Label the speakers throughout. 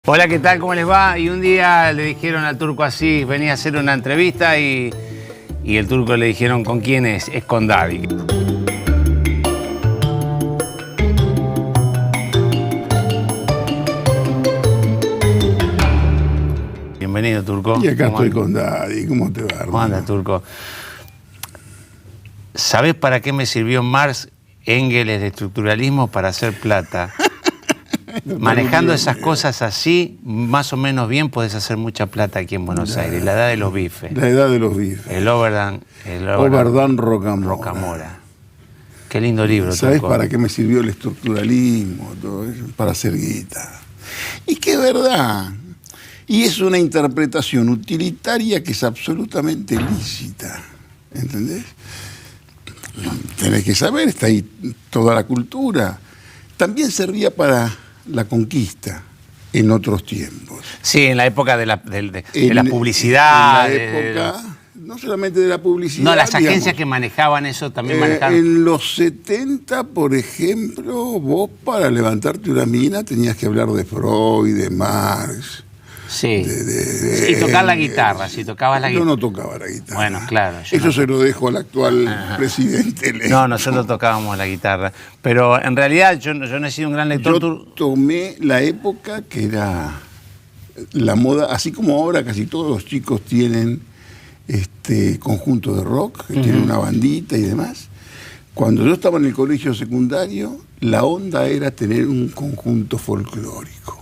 Speaker 1: Hola, ¿qué tal? ¿Cómo les va? Y un día le dijeron al Turco así, venía a hacer una entrevista y el Turco le dijeron, ¿con quién es? Es con Daddy. Bienvenido, Turco.
Speaker 2: Y acá estoy con Daddy. ¿Cómo te va, hermano?
Speaker 1: ¿Cómo anda, Turco? ¿Sabés para qué me sirvió Marx, Engels, el estructuralismo? Para hacer plata. Manejando esas cosas así, más o menos bien, podés hacer mucha plata aquí en Buenos Aires. La edad de los bifes.
Speaker 2: La edad de los bifes.
Speaker 1: El Overdone
Speaker 2: Rocamora.
Speaker 1: Rocamora. Qué lindo libro,
Speaker 2: ¿Sabés
Speaker 1: Turco?
Speaker 2: para qué me sirvió el estructuralismo? Todo eso? Para hacer guita. Y que es verdad. Y es una interpretación utilitaria que es absolutamente lícita. ¿Entendés? Tenés que saber, está ahí toda la cultura. También servía para la conquista en otros tiempos.
Speaker 1: Sí, en la época de la publicidad.
Speaker 2: En la época, no solamente de la publicidad.
Speaker 1: No, las agencias
Speaker 2: digamos,
Speaker 1: que manejaban eso también manejaban.
Speaker 2: En los 70, por ejemplo, vos para levantarte una mina tenías que hablar de Freud, de Marx.
Speaker 1: Sí. Y tocar la guitarra, si tocabas la guitarra.
Speaker 2: Yo no tocaba la guitarra.
Speaker 1: Bueno, claro.
Speaker 2: Eso se lo dejo al actual presidente.
Speaker 1: No, nosotros tocábamos la guitarra. Pero en realidad yo no he sido un gran lector.
Speaker 2: Yo tomé la época que era la moda, así como ahora casi todos los chicos tienen conjunto de rock, que tienen una bandita y demás. Cuando yo estaba en el colegio secundario, la onda era tener un conjunto folclórico.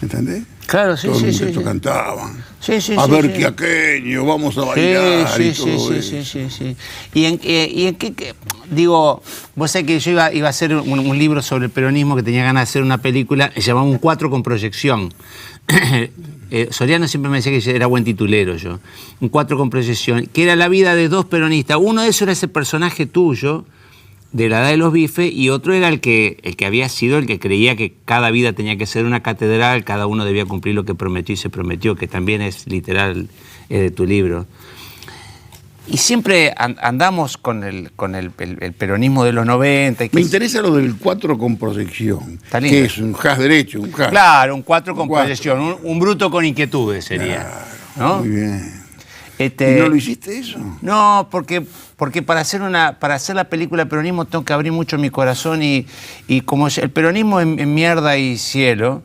Speaker 2: ¿Entendés?
Speaker 1: Claro, sí,
Speaker 2: todos los
Speaker 1: sí,
Speaker 2: muchachos
Speaker 1: sí.
Speaker 2: cantaban.
Speaker 1: Sí, sí,
Speaker 2: a
Speaker 1: sí,
Speaker 2: ver
Speaker 1: sí.
Speaker 2: qué aqueño, vamos a bailar
Speaker 1: Sí,
Speaker 2: y
Speaker 1: sí,
Speaker 2: todo
Speaker 1: sí,
Speaker 2: eso.
Speaker 1: sí. ¿Y en qué? Digo, vos sabés que yo iba a hacer un libro sobre el peronismo, que tenía ganas de hacer una película, se llamaba Un Cuatro con proyección. Soriano siempre me decía que era buen titulero yo. Un Cuatro con proyección, que era la vida de dos peronistas. Uno de esos era ese personaje tuyo, de la edad de los bifes, y otro era el que había sido el que creía que cada vida tenía que ser una catedral, cada uno debía cumplir lo que prometió y se prometió, que también es literal de tu libro. Y siempre andamos con el peronismo de los 90. Y
Speaker 2: Me interesa lo del 4 con proyección,
Speaker 1: Está lindo.
Speaker 2: que es un jazz derecho, un jazz.
Speaker 1: Claro, un 4 con
Speaker 2: cuatro.
Speaker 1: proyección, un bruto con inquietudes sería.
Speaker 2: Claro,
Speaker 1: ¿no?
Speaker 2: muy bien.
Speaker 1: ¿Y
Speaker 2: no lo hiciste eso?
Speaker 1: No, porque para hacer la película de peronismo tengo que abrir mucho mi corazón y como el peronismo es mierda y cielo,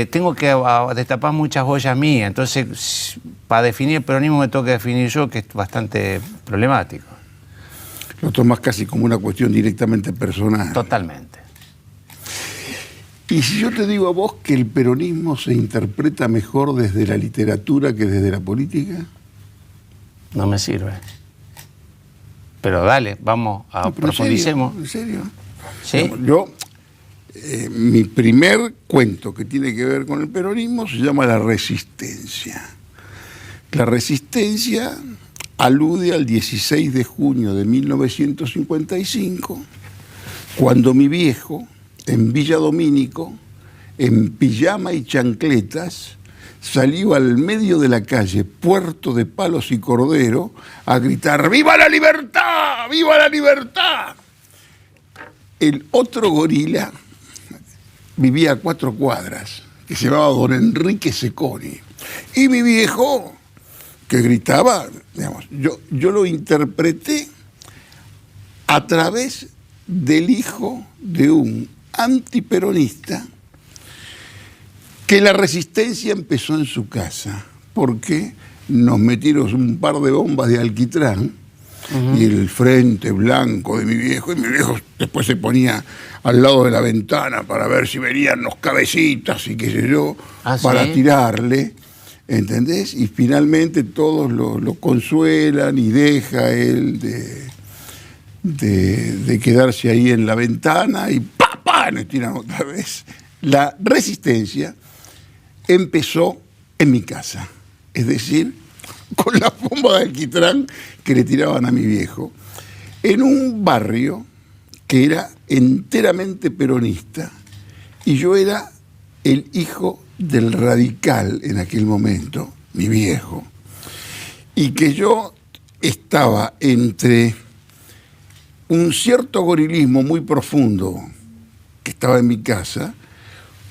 Speaker 1: tengo que destapar muchas ollas mías. Entonces, para definir el peronismo me tengo que definir yo, que es bastante problemático.
Speaker 2: Lo tomás casi como una cuestión directamente personal.
Speaker 1: Totalmente.
Speaker 2: Y si yo te digo a vos que el peronismo se interpreta mejor desde la literatura que desde la política.
Speaker 1: No me sirve. Pero dale, vamos a profundicemos.
Speaker 2: ¿En serio?
Speaker 1: ¿Sí?
Speaker 2: Digamos, yo, mi primer cuento que tiene que ver con el peronismo se llama La Resistencia. La Resistencia alude al 16 de junio de 1955, cuando mi viejo, en Villa Domínico, en pijama y chancletas, salió al medio de la calle Puerto de Palos y Cordero a gritar ¡Viva la libertad! ¡Viva la libertad! El otro gorila vivía a 4 cuadras, que se llamaba don Enrique Seconi. Y mi viejo, que gritaba, digamos, yo lo interpreté a través del hijo de un antiperonista, que la resistencia empezó en su casa, porque nos metieron un par de bombas de alquitrán y el frente blanco de mi viejo, y mi viejo después se ponía al lado de la ventana para ver si venían los cabecitas y qué sé yo, para tirarle, ¿entendés? Y finalmente todos lo consuelan y deja él de quedarse ahí en la ventana y ¡pa! Nos tiran otra vez. La resistencia empezó en mi casa, es decir, con la bomba de alquitrán que le tiraban a mi viejo, en un barrio que era enteramente peronista, y yo era el hijo del radical en aquel momento, mi viejo, y que yo estaba entre un cierto gorilismo muy profundo que estaba en mi casa,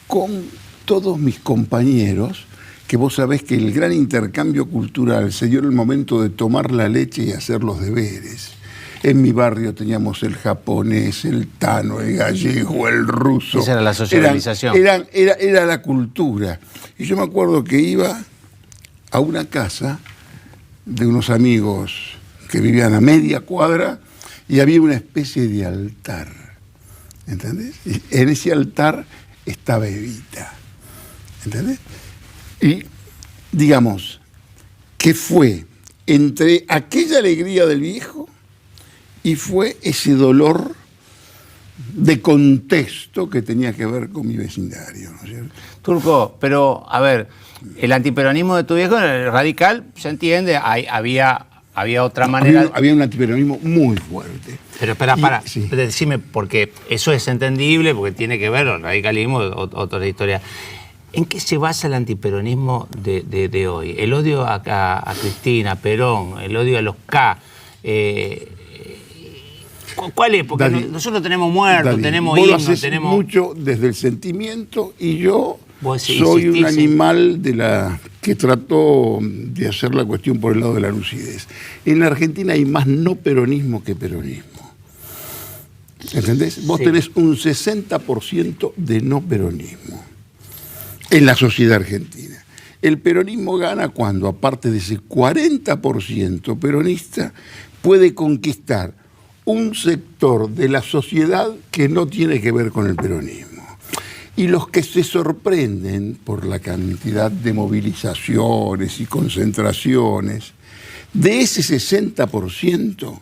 Speaker 2: con todos mis compañeros, que vos sabés que el gran intercambio cultural se dio en el momento de tomar la leche y hacer los deberes. En mi barrio teníamos el japonés, el tano, el gallego, el ruso.
Speaker 1: Esa era la socialización.
Speaker 2: Era la cultura. Y yo me acuerdo que iba a una casa de unos amigos que vivían a media cuadra y había una especie de altar. ¿Entendés? Y en ese altar estaba Evita. ¿Entendés? Y digamos que fue entre aquella alegría del viejo y fue ese dolor de contexto que tenía que ver con mi vecindario, ¿no es cierto?
Speaker 1: Turco, pero a ver, el antiperonismo de tu viejo, el radical, se entiende, había otra manera.
Speaker 2: Había un antiperonismo muy fuerte.
Speaker 1: Pero espera,
Speaker 2: sí.
Speaker 1: Decime, porque eso es entendible, porque tiene que ver, el radicalismo, otra historia. ¿En qué se basa el antiperonismo de hoy? El odio a Cristina, a Perón, el odio a los K. ¿Cuál es? Porque
Speaker 2: Daddy,
Speaker 1: nosotros tenemos muertos,
Speaker 2: Daddy,
Speaker 1: tenemos
Speaker 2: vos lo
Speaker 1: himnos,
Speaker 2: haces
Speaker 1: tenemos...
Speaker 2: mucho desde el sentimiento y yo
Speaker 1: Vos
Speaker 2: soy un
Speaker 1: insistís,
Speaker 2: animal que trató de hacer la cuestión por el lado de la lucidez. En la Argentina hay más no peronismo que peronismo. ¿Entendés? Vos tenés un 60% de no peronismo en la sociedad argentina. El peronismo gana cuando, aparte de ese 40% peronista, puede conquistar un sector de la sociedad que no tiene que ver con el peronismo. Y los que se sorprenden por la cantidad de movilizaciones y concentraciones, de ese 60%,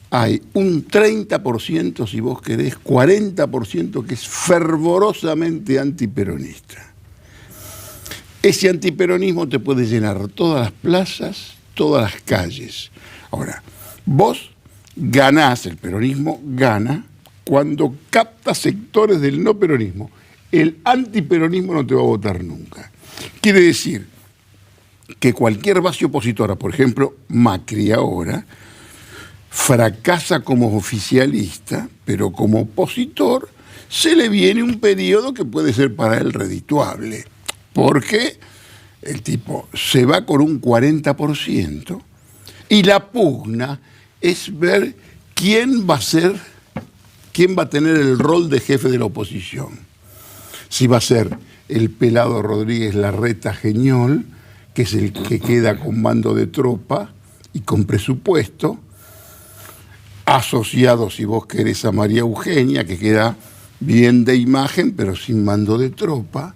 Speaker 2: hay un 30%, si vos querés, 40% que es fervorosamente antiperonista. Ese antiperonismo te puede llenar todas las plazas, todas las calles. Ahora, vos ganás, el peronismo gana, cuando capta sectores del no peronismo. El antiperonismo no te va a votar nunca. Quiere decir que cualquier base opositora, por ejemplo, Macri ahora, fracasa como oficialista, pero como opositor se le viene un periodo que puede ser para él redituable. Porque el tipo se va con un 40% y la pugna es ver quién va a tener el rol de jefe de la oposición. Si va a ser el pelado Rodríguez Larreta Geñol, que es el que queda con mando de tropa y con presupuesto, asociado, si vos querés, a María Eugenia, que queda bien de imagen, pero sin mando de tropa,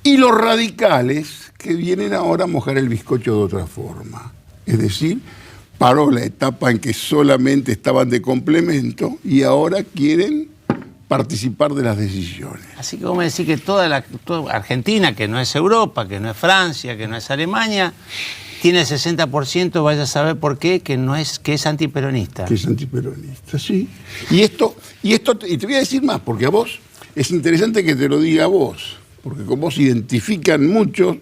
Speaker 2: y los radicales que vienen ahora a mojar el bizcocho de otra forma. Es decir, paró la etapa en que solamente estaban de complemento y ahora quieren participar de las decisiones.
Speaker 1: Así que vos me decís que toda Argentina, que no es Europa, que no es Francia, que no es Alemania, tiene 60%, vaya a saber por qué, que es antiperonista.
Speaker 2: Que es antiperonista, sí. Y te voy a decir más, porque a vos es interesante que te lo diga a vos, porque con vos identifican muchos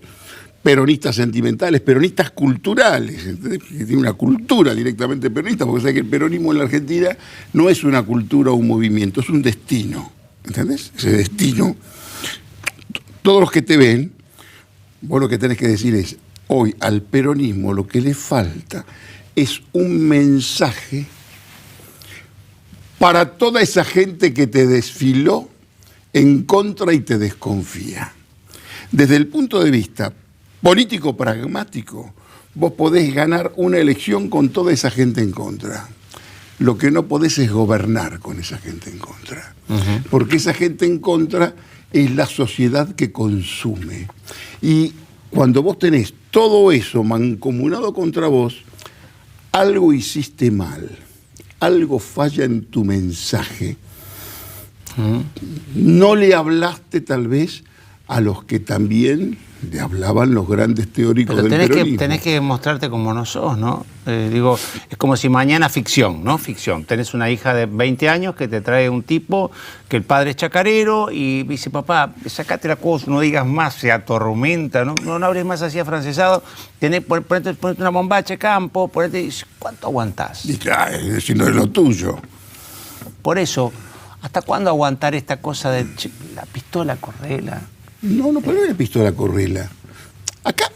Speaker 2: peronistas sentimentales, peronistas culturales, ¿entendés? Que tienen una cultura directamente peronista, porque sabés que el peronismo en la Argentina no es una cultura o un movimiento, es un destino, ¿entendés? Ese destino, todos los que te ven, vos lo que tenés que decir es, hoy al peronismo lo que le falta es un mensaje para toda esa gente que te desfiló en contra y te desconfía. Desde el punto de vista político pragmático, vos podés ganar una elección con toda esa gente en contra. Lo que no podés es gobernar con esa gente en contra. Porque esa gente en contra es la sociedad que consume. Y cuando vos tenés todo eso mancomunado contra vos, algo hiciste mal, algo falla en tu mensaje. No le hablaste tal vez a los que también le hablaban los grandes teóricos del peronismo.
Speaker 1: Tenés que mostrarte como no sos, ¿no? Digo, es como si mañana ficción, ¿no? Ficción. Tenés una hija de 20 años que te trae un tipo que el padre es chacarero y dice, papá, sacate la cosa, no digas más, se atormenta, no hables más así afrancesado, ponete una bombacha de campo, ¿cuánto aguantás?
Speaker 2: Y si no es lo tuyo.
Speaker 1: Por eso, ¿hasta cuándo aguantar esta cosa de la pistola, correla?
Speaker 2: No, pero no es pistola Correla. Acá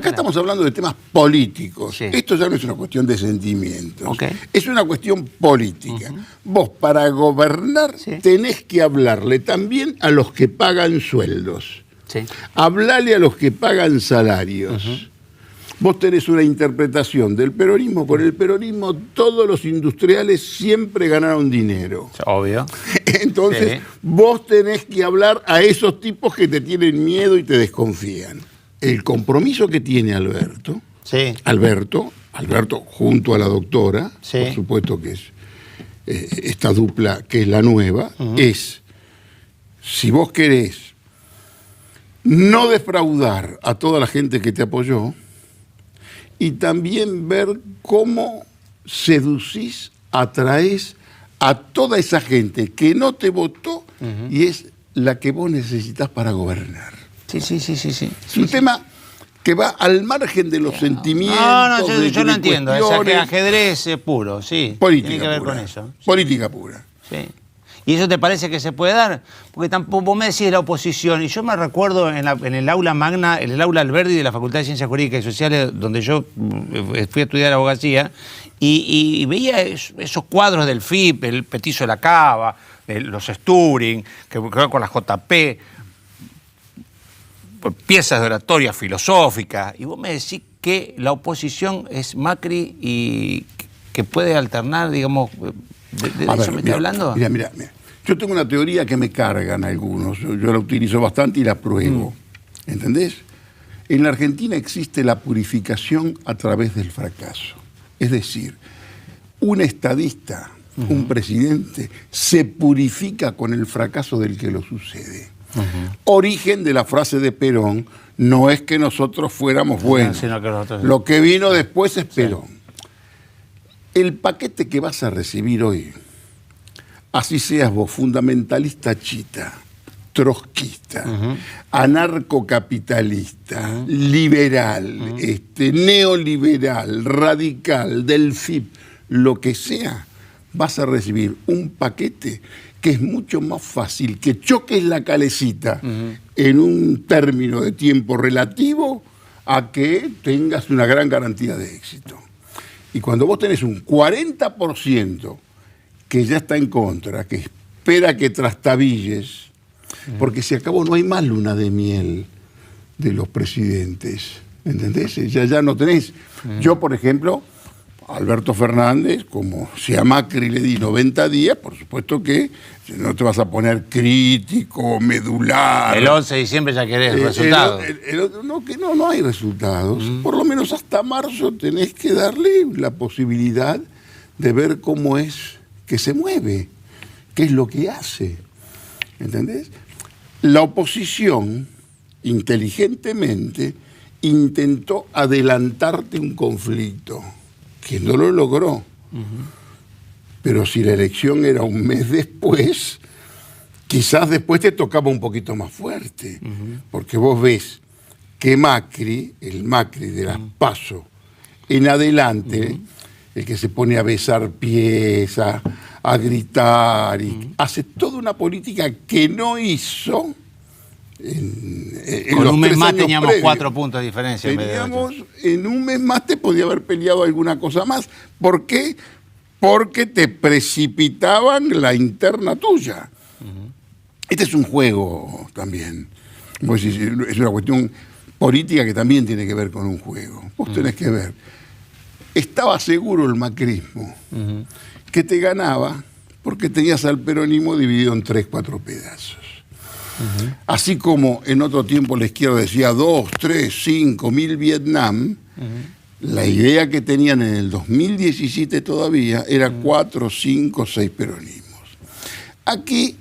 Speaker 2: estamos hablando de temas políticos.
Speaker 1: Sí.
Speaker 2: Esto ya no es una cuestión de sentimientos.
Speaker 1: Okay.
Speaker 2: Es una cuestión política. Vos, para gobernar, tenés que hablarle también a los que pagan sueldos.
Speaker 1: Sí.
Speaker 2: Hablarle a los que pagan salarios. Vos tenés una interpretación del peronismo. Con el peronismo todos los industriales siempre ganaron dinero.
Speaker 1: Obvio.
Speaker 2: Entonces, vos tenés que hablar a esos tipos que te tienen miedo y te desconfían. El compromiso que tiene Alberto, Alberto junto a la doctora, por supuesto que es esta dupla que es la nueva, es, si vos querés no defraudar a toda la gente que te apoyó, y también ver cómo seducís, atraés a toda esa gente que no te votó y es la que vos necesitas para gobernar.
Speaker 1: Sí.
Speaker 2: Es un tema que va al margen de los sentimientos.
Speaker 1: Yo no entiendo. Es ajedrez puro, sí.
Speaker 2: Política
Speaker 1: tiene que ver
Speaker 2: pura.
Speaker 1: Con eso.
Speaker 2: Política pura.
Speaker 1: Sí. ¿Y eso te parece que se puede dar? Porque tampoco vos me decís la oposición, y yo me recuerdo en el aula magna, en el aula Alberdi de la Facultad de Ciencias Jurídicas y Sociales, donde yo fui a estudiar abogacía, y veía esos cuadros del FIP, el Petizo de la Cava, los Sturing, que van con la JP, piezas de oratoria filosófica, y vos me decís que la oposición es Macri y que puede alternar, digamos, ¿de eso me está hablando?
Speaker 2: Mira. Yo tengo una teoría que me cargan algunos, yo la utilizo bastante y la pruebo, ¿entendés? En la Argentina existe la purificación a través del fracaso. Es decir, un estadista, un presidente, se purifica con el fracaso del que lo sucede. Origen de la frase de Perón, no es que nosotros fuéramos buenos, sino que nosotros... Lo que vino después es Perón. El paquete que vas a recibir hoy, así seas vos fundamentalista chita, trotskista, anarcocapitalista, liberal, neoliberal, radical, del FIP, lo que sea, vas a recibir un paquete que es mucho más fácil que choques la calecita en un término de tiempo relativo a que tengas una gran garantía de éxito. Y cuando vos tenés un 40% que ya está en contra, que espera que trastabilles, porque se acabó, no hay más luna de miel de los presidentes, ¿entendés? Ya no tenés. Yo, por ejemplo, Alberto Fernández, como si a Macri le di 90 días, por supuesto que no te vas a poner crítico, medular.
Speaker 1: El 11 de diciembre ya querés resultados.
Speaker 2: No hay resultados. Por lo menos hasta marzo tenés que darle la posibilidad de ver cómo es que se mueve, qué es lo que hace. ¿Entendés? La oposición, inteligentemente, intentó adelantarte un conflicto, que no lo logró. Pero si la elección era un mes después, quizás después te tocaba un poquito más fuerte. Porque vos ves que Macri, el Macri de las PASO, en adelante, el que se pone a besar pies, a gritar, y hace toda una política que no hizo.
Speaker 1: Con un mes más teníamos previos. 4 puntos de diferencia.
Speaker 2: En un mes más te podía haber peleado alguna cosa más. ¿Por qué? Porque te precipitaban la interna tuya. Este es un juego también. Es una cuestión política que también tiene que ver con un juego. Vos tenés que ver. Estaba seguro el macrismo que te ganaba porque tenías al peronismo dividido en 3, 4 pedazos. Así como en otro tiempo la izquierda decía 2, 3, 5 mil Vietnam, la idea que tenían en el 2017 todavía era 4, 5, 6 peronismos. Aquí,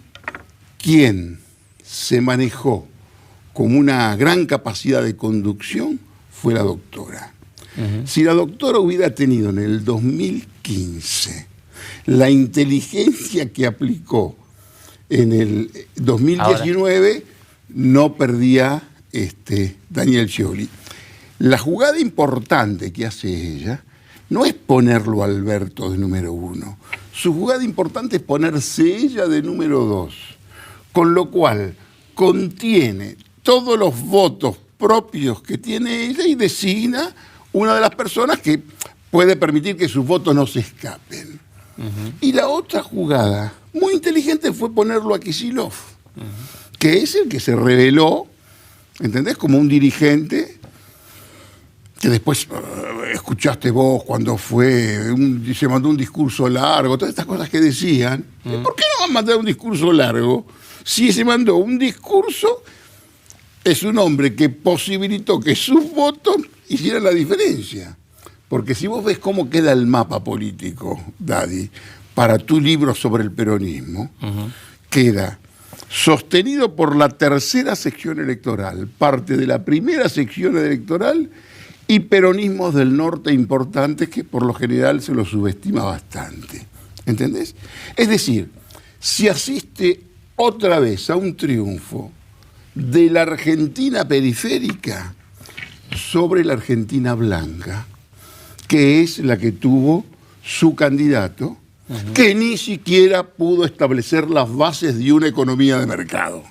Speaker 2: quien se manejó con una gran capacidad de conducción fue la doctora. Si la doctora hubiera tenido en el 2015 la inteligencia que aplicó en el 2019, ahora no perdía Daniel Scioli. La jugada importante que hace ella no es ponerlo a Alberto de número 1. Su jugada importante es ponerse ella de número 2. Con lo cual contiene todos los votos propios que tiene ella y designa una de las personas que puede permitir que sus votos no se escapen. Y la otra jugada muy inteligente fue ponerlo a Kicillof, que es el que se reveló, ¿entendés?, como un dirigente que después escuchaste vos cuando se mandó un discurso largo, todas estas cosas que decían. ¿Por qué no va a mandar un discurso largo? Si se mandó un discurso, es un hombre que posibilitó que sus votos hicieran la diferencia. Porque si vos ves cómo queda el mapa político, Daddy, para tu libro sobre el peronismo, queda sostenido por la tercera sección electoral, parte de la primera sección electoral y peronismos del norte importantes que por lo general se los subestima bastante. ¿Entendés? Es decir, si asiste otra vez a un triunfo de la Argentina periférica sobre la Argentina blanca, que es la que tuvo su candidato, que ni siquiera pudo establecer las bases de una economía de mercado,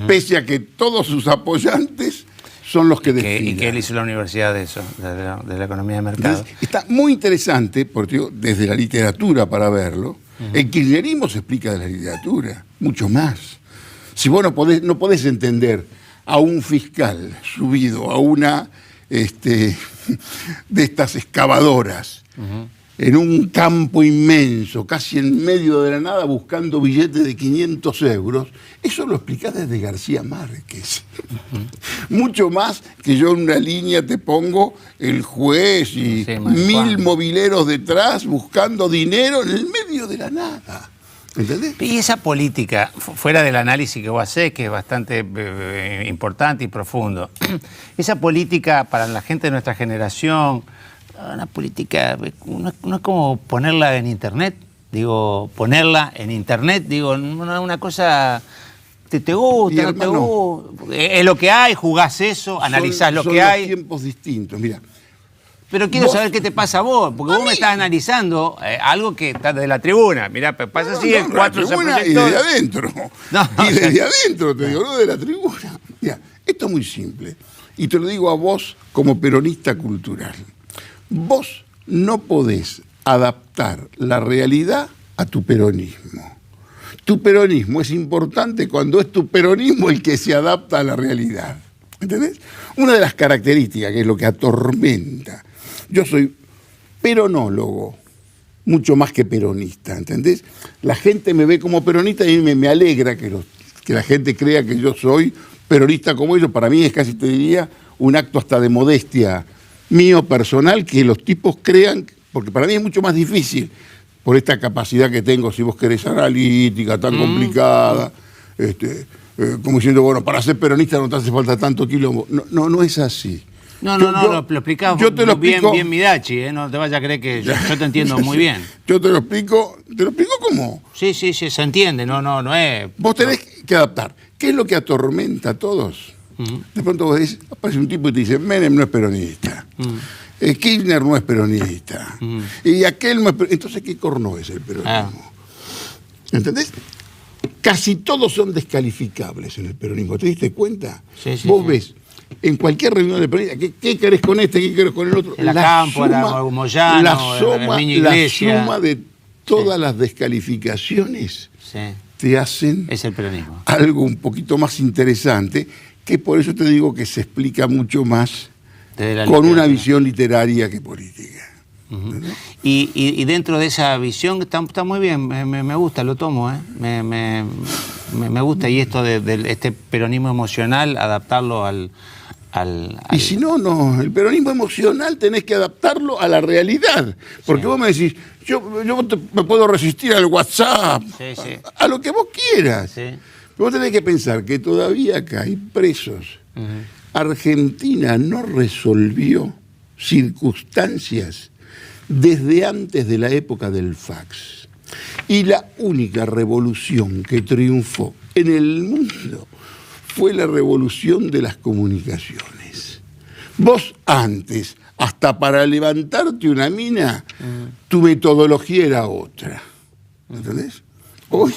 Speaker 2: pese a que todos sus apoyantes son los que definen.
Speaker 1: ¿Y qué él hizo la universidad de eso, de la economía de mercado?
Speaker 2: Entonces, está muy interesante, porque digo, desde la literatura para verlo, el kirchnerismo se explica de la literatura, mucho más. Si vos no podés entender a un fiscal subido a una de estas excavadoras en un campo inmenso, casi en medio de la nada, buscando billetes de 500 euros, eso lo explicás desde García Márquez. Mucho más que yo en una línea te pongo el juez y 1000 mobileros detrás buscando dinero en el medio de la nada. ¿Entendés?
Speaker 1: Y esa política, fuera del análisis que vos hacés, que es bastante importante y profundo, esa política para la gente de nuestra generación, una política, no es como ponerla en internet, ponerla en internet, una cosa, ¿te gusta, no te gusta? Es lo que hay, jugás eso, analizás lo que hay.
Speaker 2: Son tiempos distintos, mira.
Speaker 1: Pero quiero saber qué te pasa a vos, porque vos me estás analizando algo que está desde la tribuna. Mirá, pasa así, el 4 se proyectó.
Speaker 2: Y desde adentro. Desde adentro, te digo, no de la tribuna. Mira, esto es muy simple. Y te lo digo a vos como peronista cultural. Vos no podés adaptar la realidad a tu peronismo. Tu peronismo es importante cuando es tu peronismo el que se adapta a la realidad. ¿Entendés? Una de las características, que es lo que atormenta. Yo soy peronólogo, mucho más que peronista, ¿entendés? La gente me ve como peronista y me alegra que la gente crea que yo soy peronista como ellos. Para mí es casi, te diría, un acto hasta de modestia mío personal, que los tipos crean, porque para mí es mucho más difícil, por esta capacidad que tengo, si vos querés, analítica, tan complicada, como diciendo, bueno, para ser peronista no te hace falta tanto quilombo. No es así.
Speaker 1: Lo explicás bien Midachi, no te vayas a creer que yo te entiendo muy bien.
Speaker 2: Yo te lo explico ¿cómo?
Speaker 1: Sí, se entiende, no es...
Speaker 2: Vos tenés que adaptar. ¿Qué es lo que atormenta a todos? De pronto vos decís, aparece un tipo y te dice, Menem no es peronista, Kirchner no es peronista, y aquel no es peronista. Entonces, ¿qué corno es el peronismo? ¿Entendés? Casi todos son descalificables en el peronismo. ¿Te diste cuenta? Vos ves en cualquier reunión de peronistas, ¿qué querés con este? ¿Qué querés con el otro?
Speaker 1: La
Speaker 2: suma de todas las descalificaciones te hacen
Speaker 1: es el peronismo.
Speaker 2: Algo un poquito más interesante, que por eso te digo que se explica mucho más con una visión literaria que política.
Speaker 1: Y dentro de esa visión está muy bien, me gusta, lo tomo, me gusta, y esto de este peronismo emocional, adaptarlo al...
Speaker 2: Y si no, el peronismo emocional tenés que adaptarlo a la realidad, porque vos me decís, yo me puedo resistir al WhatsApp, a lo que vos quieras. Pero vos tenés que pensar que todavía acá hay presos. Argentina no resolvió circunstancias desde antes de la época del fax. Y la única revolución que triunfó en el mundo fue la revolución de las comunicaciones. Vos antes, hasta para levantarte una mina, tu metodología era otra. ¿Entendés? Hoy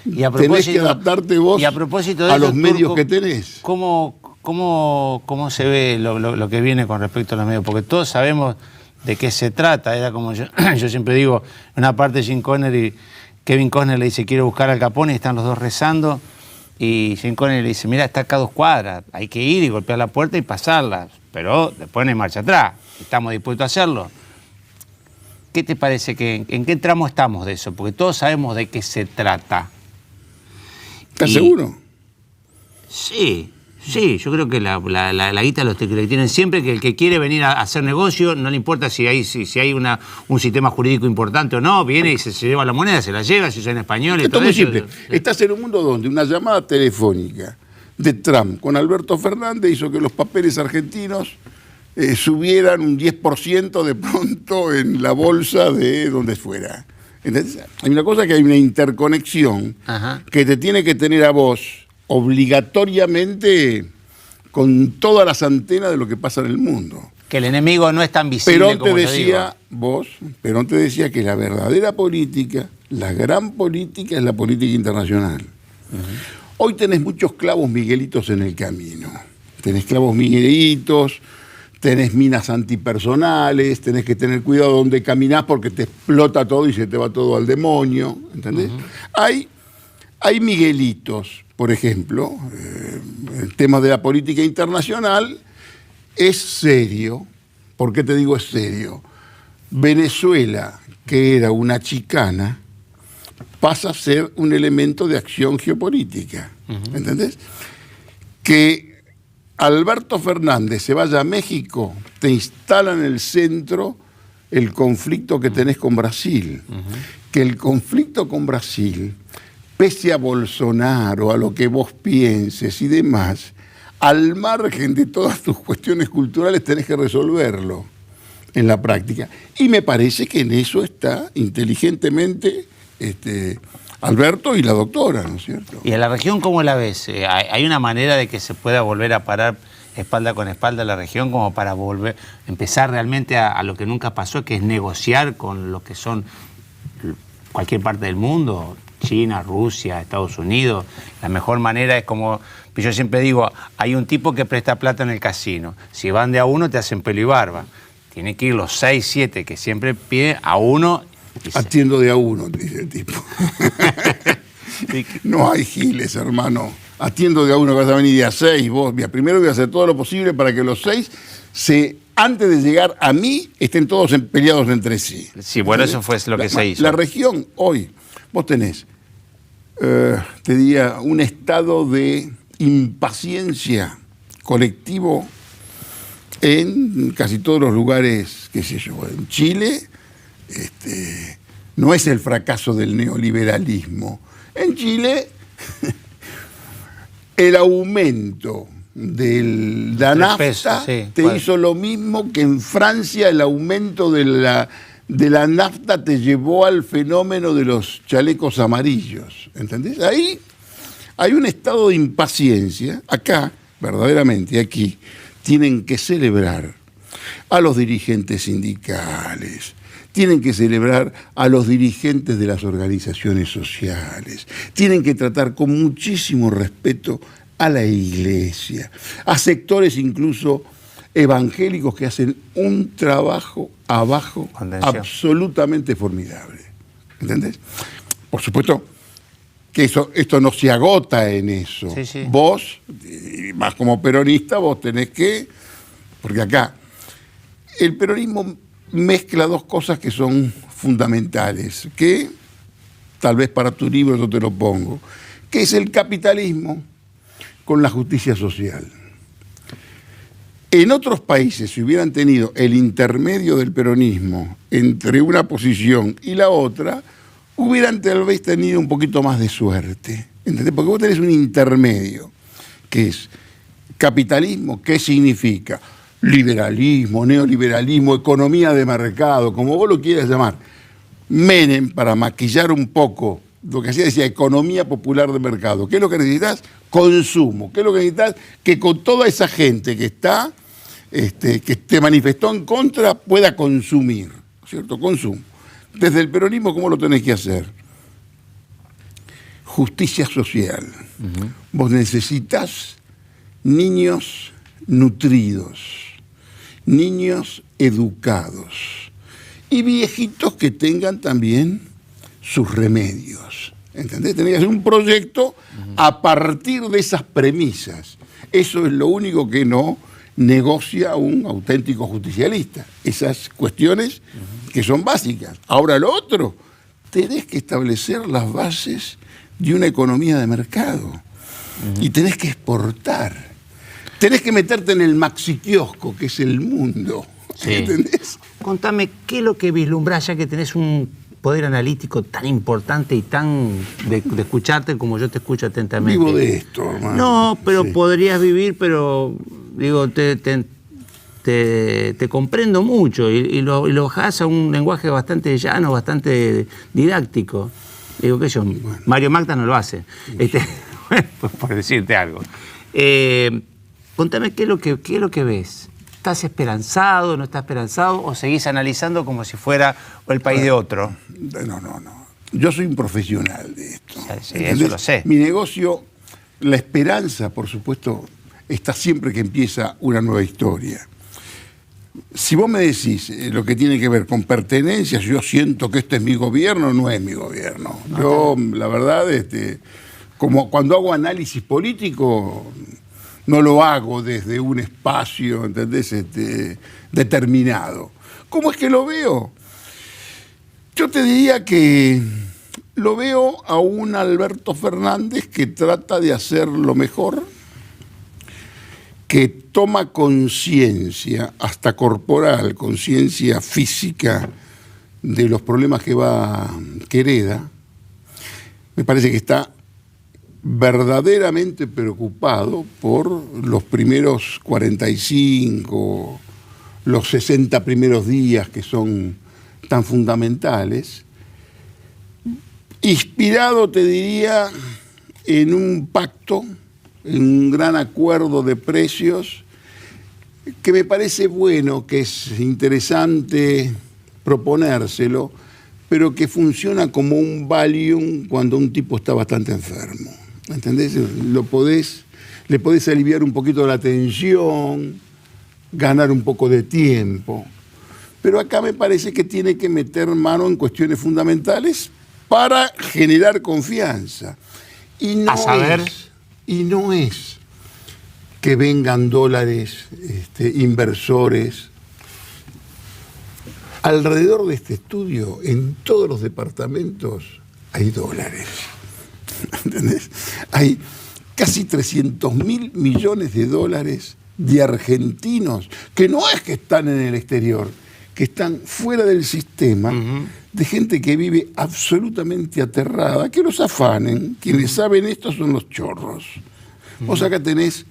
Speaker 1: Y a
Speaker 2: tenés que adaptarte vos
Speaker 1: y a propósito de
Speaker 2: a
Speaker 1: eso,
Speaker 2: los medios
Speaker 1: Turco,
Speaker 2: que tenés.
Speaker 1: ¿Cómo se ve lo que viene con respecto a los medios? Porque todos sabemos de qué se trata. Era como yo siempre digo, en una parte Jim Connery, Kevin Costner le dice, quiero buscar al Capone, y están los dos rezando, y Jim Connery le dice, mira, está acá a 2 cuadras, hay que ir y golpear la puerta y pasarla, pero después no hay marcha atrás, estamos dispuestos a hacerlo. ¿Qué te parece? ¿En qué tramo estamos de eso? Porque todos sabemos de qué se trata.
Speaker 2: ¿Estás seguro?
Speaker 1: Sí, yo creo que la guita los que tienen siempre, que el que quiere venir a hacer negocio, no le importa si hay un sistema jurídico importante o no, viene y se lleva la moneda, se la lleva, si es en español y
Speaker 2: Esto
Speaker 1: todo
Speaker 2: es muy
Speaker 1: eso.
Speaker 2: simple. Estás en un mundo donde una llamada telefónica de Trump con Alberto Fernández hizo que los papeles argentinos subieran un 10% de pronto en la bolsa de donde fuera. ¿Entendés? Hay una cosa que hay una interconexión que te tiene que tener a vos obligatoriamente con todas las antenas de lo que pasa en el mundo.
Speaker 1: Que el enemigo no es tan visible
Speaker 2: Perón
Speaker 1: como
Speaker 2: te
Speaker 1: yo
Speaker 2: decía,
Speaker 1: digo.
Speaker 2: Perón te decía que la verdadera política, la gran política es la política internacional. Hoy tenés muchos clavos miguelitos en el camino. Tenés clavos miguelitos, tenés minas antipersonales, tenés que tener cuidado donde caminás porque te explota todo y se te va todo al demonio, ¿entendés? Hay miguelitos, por ejemplo, el tema de la política internacional es serio. ¿Por qué te digo es serio? Venezuela, que era una chicana, pasa a ser un elemento de acción geopolítica, ¿entendés? Que Alberto Fernández se vaya a México, te instala en el centro el conflicto que tenés con Brasil. Que el conflicto con Brasil, pese a Bolsonaro, a lo que vos pienses y demás, al margen de todas tus cuestiones culturales tenés que resolverlo en la práctica. Y me parece que en eso está inteligentemente Alberto y la doctora, ¿no es cierto?
Speaker 1: ¿Y a la región cómo la ves? ¿Hay una manera de que se pueda volver a parar espalda con espalda la región como para empezar realmente a lo que nunca pasó, que es negociar con lo que son cualquier parte del mundo, China, Rusia, Estados Unidos? La mejor manera es como, yo siempre digo, hay un tipo que presta plata en el casino, si van de a uno te hacen pelo y barba, tienen que ir los 6, 7 que siempre piden a uno.
Speaker 2: Atiendo de a uno, dice el tipo. No hay giles, hermano. Atiendo de a uno, vas a venir de a 6. Vos, mira, primero voy a hacer todo lo posible para que los 6, antes de llegar a mí, estén todos peleados entre sí.
Speaker 1: Sí, bueno, eso fue lo que se hizo.
Speaker 2: La región, hoy, vos tenés, te diría, un estado de impaciencia colectivo en casi todos los lugares, qué sé yo, en Chile. No es el fracaso del neoliberalismo. En Chile, el aumento de la nafta te hizo lo mismo que en Francia el aumento de la nafta te llevó al fenómeno de los chalecos amarillos. ¿Entendés? Ahí hay un estado de impaciencia. Acá, verdaderamente, aquí, tienen que celebrar a los dirigentes sindicales, tienen que celebrar a los dirigentes de las organizaciones sociales, tienen que tratar con muchísimo respeto a la iglesia, a sectores incluso evangélicos que hacen un trabajo abajo absolutamente formidable. ¿Entendés? Por supuesto que esto no se agota en eso. Sí. Vos, más como peronista, vos tenés que, porque acá el peronismo mezcla dos cosas que son fundamentales, que tal vez para tu libro yo te lo pongo, que es el capitalismo con la justicia social. En otros países, si hubieran tenido el intermedio del peronismo entre una posición y la otra, hubieran tal vez tenido un poquito más de suerte. ¿Entendés? Porque vos tenés un intermedio, que es capitalismo. ¿Qué significa? Liberalismo, neoliberalismo, economía de mercado, como vos lo quieras llamar. Menem, para maquillar un poco lo que hacía, decía economía popular de mercado. ¿Qué es lo que necesitas? Consumo. ¿Qué es lo que necesitas? Que con toda esa gente que está, que te manifestó en contra, pueda consumir, ¿cierto? Consumo. Desde el peronismo, ¿cómo lo tenés que hacer? justicia social. Vos necesitas niños nutridos, niños educados y viejitos que tengan también sus remedios. ¿Entendés? Tenés que hacer un proyecto a partir de esas premisas. Eso es lo único que no negocia un auténtico justicialista. Esas cuestiones que son básicas. Ahora lo otro, tenés que establecer las bases de una economía de mercado. Y tenés que exportar. Tenés que meterte en el maxiquiosco, que es el mundo.
Speaker 1: Sí.
Speaker 2: ¿Entendés?
Speaker 1: Contame, ¿qué es lo que vislumbrás, ya que tenés un poder analítico tan importante y tan de escucharte como yo te escucho atentamente?
Speaker 2: Vivo de esto, hermano.
Speaker 1: No, pero
Speaker 2: Sí.
Speaker 1: podrías vivir, pero digo, te comprendo mucho y lo bajás a un lenguaje bastante llano, bastante didáctico. Digo, que yo, Mario Magda no lo hace. Pues por decirte algo. Contame, ¿qué es lo que ves? ¿Estás esperanzado, no estás esperanzado o seguís analizando como si fuera el país de otro?
Speaker 2: No. Yo soy un profesional de esto.
Speaker 1: Sí, eso lo sé.
Speaker 2: Mi negocio, la esperanza, por supuesto, está siempre que empieza una nueva historia. Si vos me decís lo que tiene que ver con pertenencias, yo siento que este es mi gobierno, no es mi gobierno. Yo, la verdad, como cuando hago análisis político, no lo hago desde un espacio, ¿entendés? Determinado. ¿Cómo es que lo veo? Yo te diría que lo veo a un Alberto Fernández que trata de hacer lo mejor, que toma conciencia, hasta corporal, conciencia física, de los problemas que hereda. Me parece que está verdaderamente preocupado por los primeros 45, los 60 primeros días que son tan fundamentales, inspirado, te diría, en un pacto, en un gran acuerdo de precios, que me parece bueno, que es interesante proponérselo, pero que funciona como un Valium cuando un tipo está bastante enfermo. ¿Entendés? Le podés aliviar un poquito la tensión, ganar un poco de tiempo. Pero acá me parece que tiene que meter mano en cuestiones fundamentales para generar confianza. Y no es que vengan dólares, inversores. Alrededor de este estudio, en todos los departamentos, hay dólares. ¿Entendés? Hay casi 300.000 millones de dólares de argentinos, que no es que están en el exterior, que están fuera del sistema, de gente que vive absolutamente aterrada, que los afanen. Quienes saben esto son los chorros. Vos acá tenés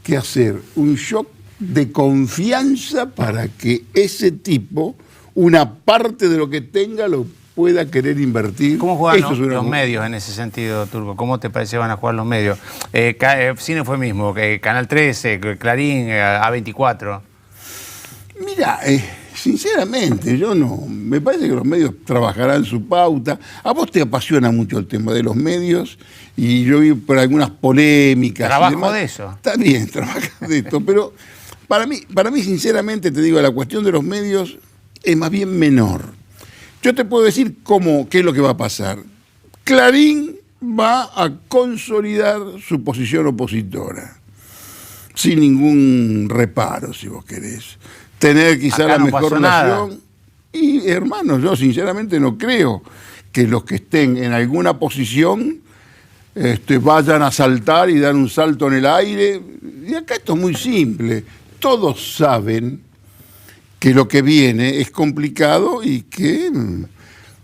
Speaker 2: que hacer un shock de confianza para que ese tipo, una parte de lo que tenga, lo pueda querer invertir.
Speaker 1: ¿Cómo juegan los medios en ese sentido, Turco? ¿Cómo te parece que van a jugar los medios? Cine fue mismo, Canal 13, Clarín, A24.
Speaker 2: Mira, sinceramente, yo no. Me parece que los medios trabajarán su pauta. A vos te apasiona mucho el tema de los medios y yo vi por algunas polémicas.
Speaker 1: Trabajo de eso.
Speaker 2: Está bien, trabajar de esto, pero para mí, sinceramente, te digo, la cuestión de los medios es más bien menor. Yo te puedo decir qué es lo que va a pasar. Clarín va a consolidar su posición opositora, sin ningún reparo, si vos querés. Tener quizá
Speaker 1: Acá
Speaker 2: la
Speaker 1: no
Speaker 2: mejor
Speaker 1: pasó nada.
Speaker 2: relación. Y, hermano, yo sinceramente no creo que los que estén en alguna posición vayan a saltar y dar un salto en el aire. Y acá esto es muy simple. Todos saben que lo que viene es complicado y que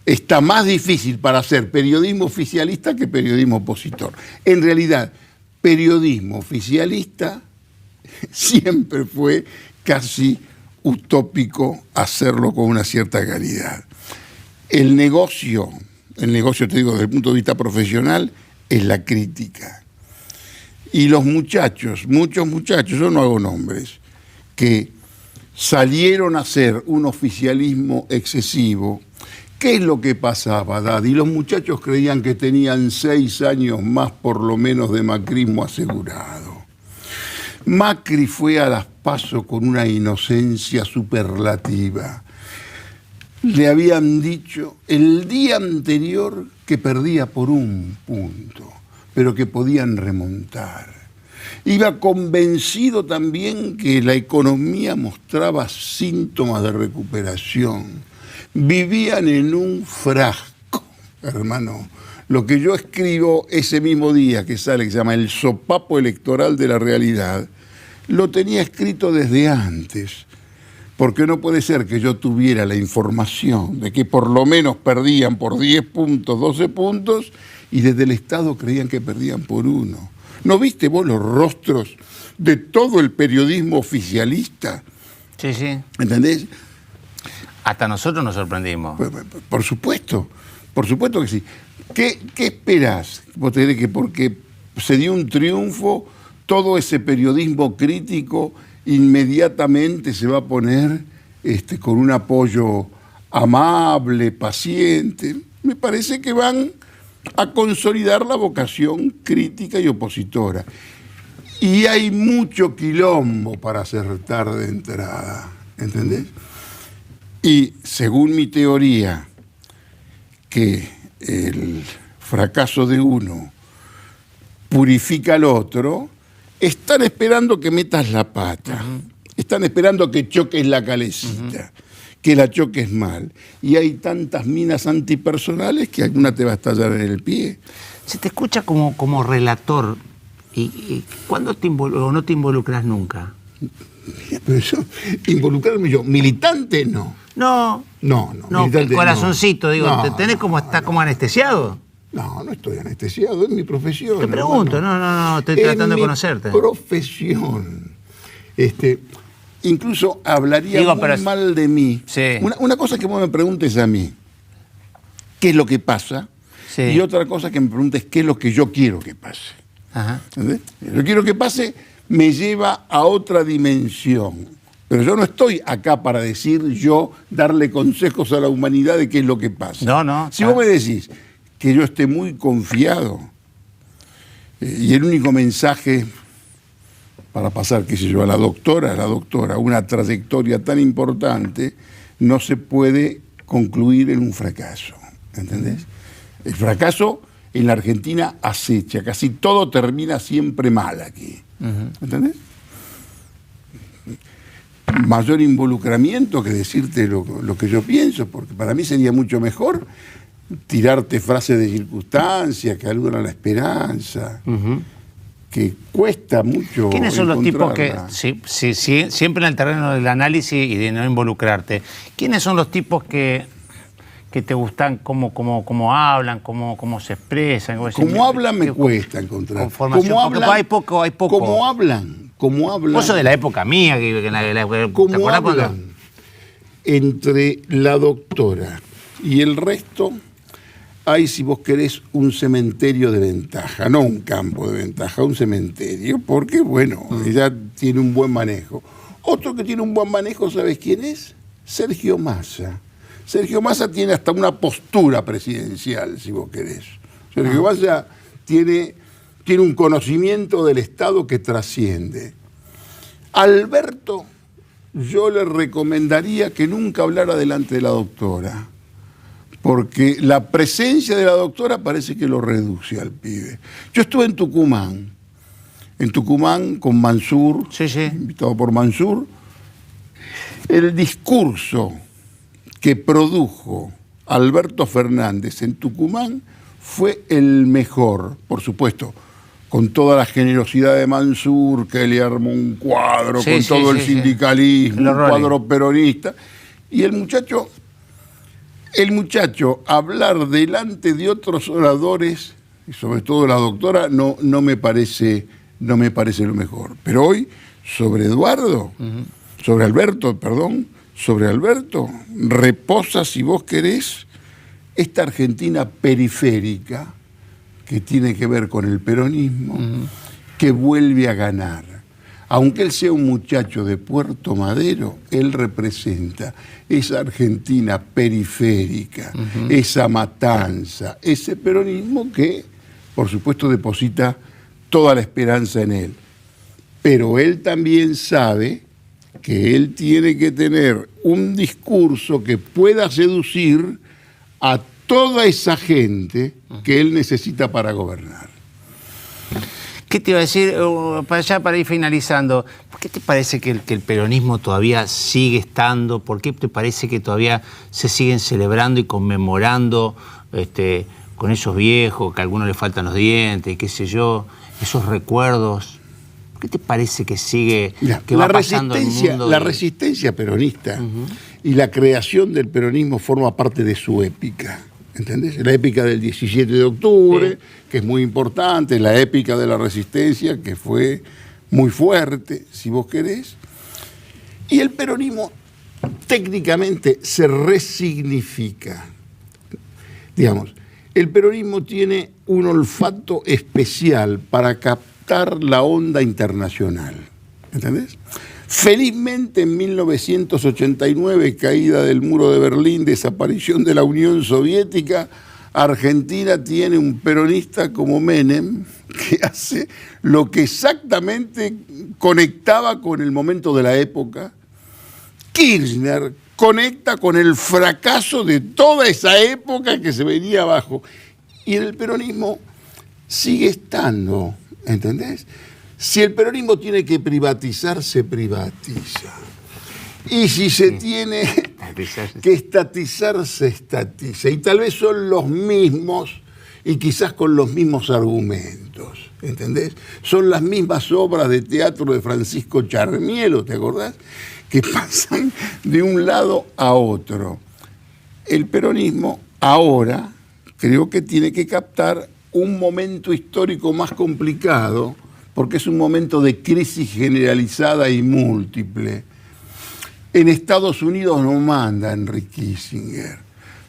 Speaker 2: está más difícil para hacer periodismo oficialista que periodismo opositor. En realidad, periodismo oficialista siempre fue casi utópico hacerlo con una cierta calidad. El negocio, te digo, desde el punto de vista profesional, es la crítica. Y los muchachos, muchos muchachos, yo no hago nombres, que salieron a hacer un oficialismo excesivo, ¿Qué es lo que pasaba, Daddy? Los muchachos creían que tenían 6 años más por lo menos de macrismo asegurado. Macri fue a las PASO con una inocencia superlativa. Le habían dicho el día anterior que perdía por 1 punto, pero que podían remontar. Iba convencido también que la economía mostraba síntomas de recuperación. Vivían en un frasco, hermano. Lo que yo escribo ese mismo día que sale, que se llama El sopapo electoral de la realidad, lo tenía escrito desde antes. Porque no puede ser que yo tuviera la información de que por lo menos perdían por 10 puntos, 12 puntos, y desde el Estado creían que perdían por 1. ¿No viste vos los rostros de todo el periodismo oficialista?
Speaker 1: Sí, sí.
Speaker 2: ¿Entendés?
Speaker 1: Hasta nosotros nos sorprendimos.
Speaker 2: Por supuesto que sí. ¿Qué esperás? Vos te diré que porque se dio un triunfo, todo ese periodismo crítico inmediatamente se va a poner con un apoyo amable, paciente. Me parece que van a consolidar la vocación crítica y opositora. Y hay mucho quilombo para acertar de entrada, ¿entendés? Y según mi teoría, que el fracaso de uno purifica al otro, están esperando que metas la pata, están esperando que choques la calecita, que la choques mal. Y hay tantas minas antipersonales que alguna te va a estallar en el pie.
Speaker 1: Se te escucha como relator. ¿Y cuándo no te involucras nunca?
Speaker 2: Pero yo, involucrarme yo, militante no.
Speaker 1: No,
Speaker 2: militante
Speaker 1: corazoncito,
Speaker 2: no.
Speaker 1: digo,
Speaker 2: No,
Speaker 1: ¿tenés como, está como anestesiado?
Speaker 2: No estoy anestesiado, es mi profesión.
Speaker 1: Te pregunto,
Speaker 2: hermano.
Speaker 1: no, estoy tratando de conocerte.
Speaker 2: Profesión. Incluso hablaría muy mal de mí.
Speaker 1: Sí.
Speaker 2: Una cosa que vos me preguntes a mí, ¿qué es lo que pasa?
Speaker 1: Sí.
Speaker 2: Y otra cosa que me preguntes, ¿qué es lo que yo quiero que pase?
Speaker 1: Ajá.
Speaker 2: ¿Entendés? Yo quiero que pase, me lleva a otra dimensión. Pero yo no estoy acá para darle consejos a la humanidad de qué es lo que pasa.
Speaker 1: No.
Speaker 2: Si vos me decís que yo esté muy confiado y el único mensaje para pasar, qué sé yo, a la doctora, una trayectoria tan importante, no se puede concluir en un fracaso, ¿entendés? El fracaso en la Argentina acecha, casi todo termina siempre mal aquí, ¿entendés? Mayor involucramiento que decirte lo que yo pienso, porque para mí sería mucho mejor tirarte frases de circunstancia que aluden a la esperanza, que cuesta mucho.
Speaker 1: ¿Quiénes son los tipos que, siempre en el terreno del análisis y de no involucrarte, quiénes son los tipos que te gustan, cómo hablan, cómo se expresan?
Speaker 2: Como hablan me cuesta encontrar.
Speaker 1: Como hablan, hay poco.
Speaker 2: Como hablan.
Speaker 1: Vos sos de la época mía.
Speaker 2: Como hablan entre la doctora y el resto, hay, si vos querés, un cementerio de ventaja, no un campo de ventaja, un cementerio, porque, bueno, ella tiene un buen manejo. Otro que tiene un buen manejo, ¿sabes quién es? Sergio Massa. Sergio Massa tiene hasta una postura presidencial, si vos querés. Sergio Massa tiene un conocimiento del Estado que trasciende. Alberto, yo le recomendaría que nunca hablara delante de la doctora, porque la presencia de la doctora parece que lo reduce al pibe. Yo estuve en Tucumán con Mansur, invitado por Mansur. El discurso que produjo Alberto Fernández en Tucumán fue el mejor, por supuesto, con toda la generosidad de Mansur, que le armó un cuadro con todo el sindicalismo, un cuadro peronista. Y el muchacho hablar delante de otros oradores, y sobre todo la doctora, no me parece lo mejor. Pero hoy, sobre Alberto, reposa, si vos querés, esta Argentina periférica que tiene que ver con el peronismo, que vuelve a ganar. aunque él sea un muchacho de Puerto Madero, él representa esa Argentina periférica, esa matanza, ese peronismo que, por supuesto, deposita toda la esperanza en él. Pero él también sabe que él tiene que tener un discurso que pueda seducir a toda esa gente que él necesita para gobernar.
Speaker 1: ¿Qué te iba a decir, para ir finalizando? ¿Por qué te parece que el peronismo todavía sigue estando? ¿Por qué te parece que todavía se siguen celebrando y conmemorando con esos viejos, que a algunos les faltan los dientes, qué sé yo, esos recuerdos? ¿Qué te parece que sigue, que va pasando en el mundo?
Speaker 2: La resistencia peronista y la creación del peronismo forma parte de su épica. ¿Entendés? La épica del 17 de octubre, sí, que es muy importante, la épica de la resistencia, que fue muy fuerte, si vos querés. Y el peronismo técnicamente se resignifica. Digamos, el peronismo tiene un olfato especial para captar la onda internacional. ¿Entendés? Felizmente en 1989, caída del muro de Berlín, desaparición de la Unión Soviética, Argentina tiene un peronista como Menem que hace lo que exactamente conectaba con el momento de la época. Kirchner conecta con el fracaso de toda esa época que se venía abajo. Y el peronismo sigue estando, ¿entendés? Si el peronismo tiene que privatizar, se privatiza. Y si se tiene que estatizar, se estatiza. Y tal vez son los mismos y quizás con los mismos argumentos, ¿entendés? Son las mismas obras de teatro de Francisco Charmielo, ¿te acordás? Que pasan de un lado a otro. El peronismo ahora creo que tiene que captar un momento histórico más complicado, porque es un momento de crisis generalizada y múltiple. En Estados Unidos no manda Henry Kissinger,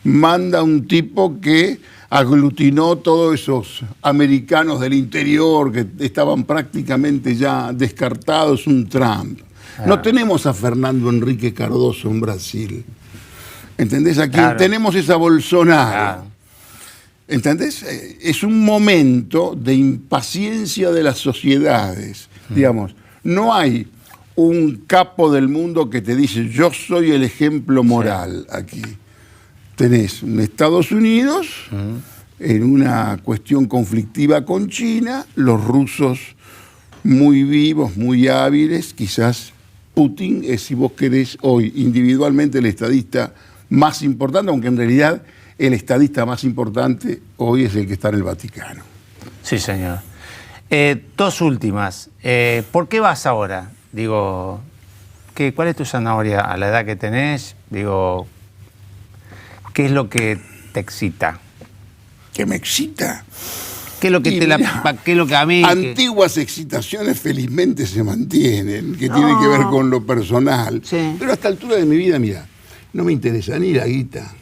Speaker 2: manda un tipo que aglutinó todos esos americanos del interior que estaban prácticamente ya descartados, un Trump. No tenemos a Fernando Henrique Cardoso en Brasil. ¿Entendés? Aquí tenemos esa Bolsonaro. ¿Entendés? Es un momento de impaciencia de las sociedades. Digamos, no hay un capo del mundo que te dice yo soy el ejemplo moral aquí. Tenés un Estados Unidos en una cuestión conflictiva con China, los rusos muy vivos, muy hábiles, quizás Putin es, si vos querés, hoy individualmente el estadista más importante, aunque en realidad el estadista más importante hoy es el que está en el Vaticano.
Speaker 1: Sí, señor. Dos últimas. ¿Por qué vas ahora? Digo, ¿cuál es tu zanahoria a la edad que tenés? Digo, ¿qué es lo que te excita?
Speaker 2: ¿Qué me excita?
Speaker 1: ¿Qué es lo que qué es lo que a mí?
Speaker 2: Antiguas excitaciones felizmente se mantienen, que tienen que ver con lo personal. Sí. Pero a esta altura de mi vida, mira, no me interesa ni la guita.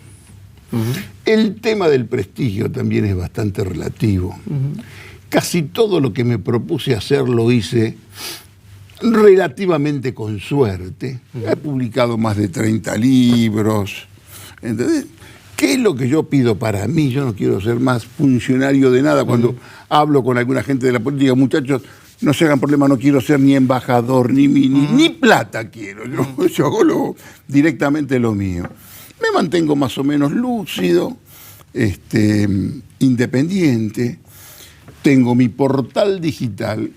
Speaker 2: El tema del prestigio también es bastante relativo. Casi todo lo que me propuse hacer lo hice relativamente con suerte. He publicado más de 30 libros. ¿Entendés? ¿Qué es lo que yo pido para mí? Yo no quiero ser más funcionario de nada. Cuando hablo con alguna gente de la política, muchachos, no se hagan problema, no quiero ser ni embajador, ni plata quiero. Yo hago directamente lo mío. Me mantengo más o menos lúcido, independiente. Tengo mi portal digital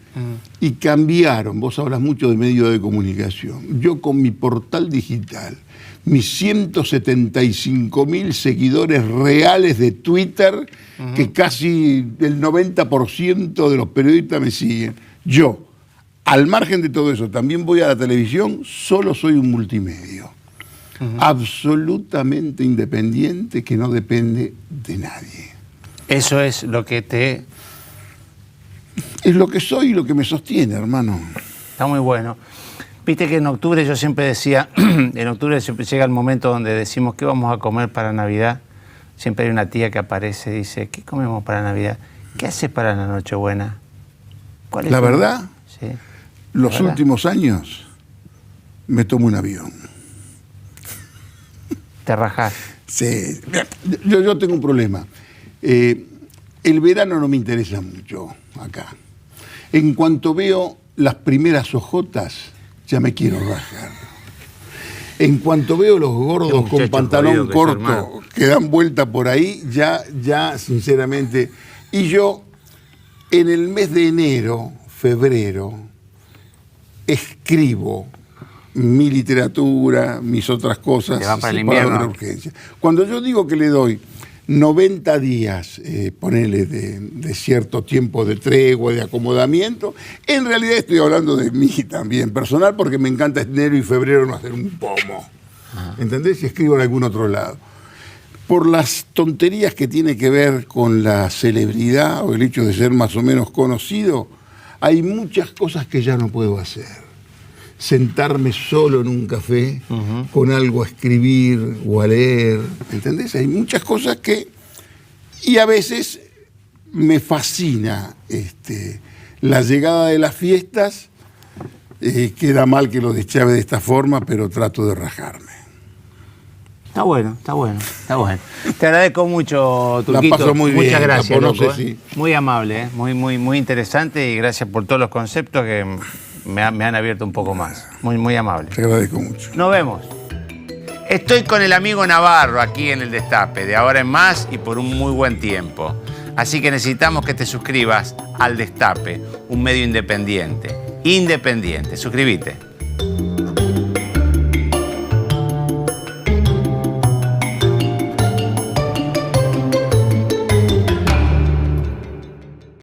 Speaker 2: y cambiaron. Vos hablas mucho de medios de comunicación. Yo con mi portal digital, mis 175.000 seguidores reales de Twitter, que casi el 90% de los periodistas me siguen. Yo, al margen de todo eso, también voy a la televisión, solo soy un multimedio. Absolutamente independiente, que no depende de nadie.
Speaker 1: Eso es lo que te...
Speaker 2: Es lo que soy y lo que me sostiene, hermano.
Speaker 1: Está muy bueno. Viste que en octubre yo siempre decía, en octubre siempre llega el momento donde decimos ¿qué vamos a comer para Navidad? Siempre hay una tía que aparece y dice, ¿qué comemos para Navidad? ¿Qué haces para la Nochebuena? ¿Cuál es
Speaker 2: la verdad?
Speaker 1: Sí.
Speaker 2: Los últimos años me tomo un avión.
Speaker 1: Te rajás.
Speaker 2: Sí. Yo tengo un problema. El verano no me interesa mucho acá. En cuanto veo las primeras hojotas, ya me quiero rajar. En cuanto veo los gordos con pantalón corto que dan vuelta por ahí, ya sinceramente. Y yo, en el mes de enero, febrero, escribo mi literatura, mis otras cosas.
Speaker 1: Te va para el invierno.
Speaker 2: De urgencia. Cuando yo digo que le doy 90 días, ponele, de cierto tiempo de tregua, de acomodamiento, en realidad estoy hablando de mí también, personal, porque me encanta enero y febrero no hacer un pomo. ¿Entendés? Y escribo en algún otro lado. Por las tonterías que tiene que ver con la celebridad o el hecho de ser más o menos conocido, hay muchas cosas que ya no puedo hacer. Sentarme solo en un café con algo a escribir o a leer, ¿entendés? Hay muchas cosas que... Y a veces me fascina la llegada de las fiestas. Queda mal que lo deschave de esta forma, pero trato de rajarme.
Speaker 1: Está bueno, está bueno, está bueno. Te agradezco mucho, Turquito.
Speaker 2: La paso muy bien.
Speaker 1: Muchas gracias,
Speaker 2: no
Speaker 1: loco,
Speaker 2: sé si...
Speaker 1: Muy amable, muy interesante, y gracias por todos los conceptos que me han abierto un poco más. Muy amable.
Speaker 2: Te agradezco mucho.
Speaker 1: Nos vemos. Estoy con el amigo Navarro aquí en El Destape, de ahora en más y por un muy buen tiempo. Así que necesitamos que te suscribas al Destape, un medio independiente. Suscríbete.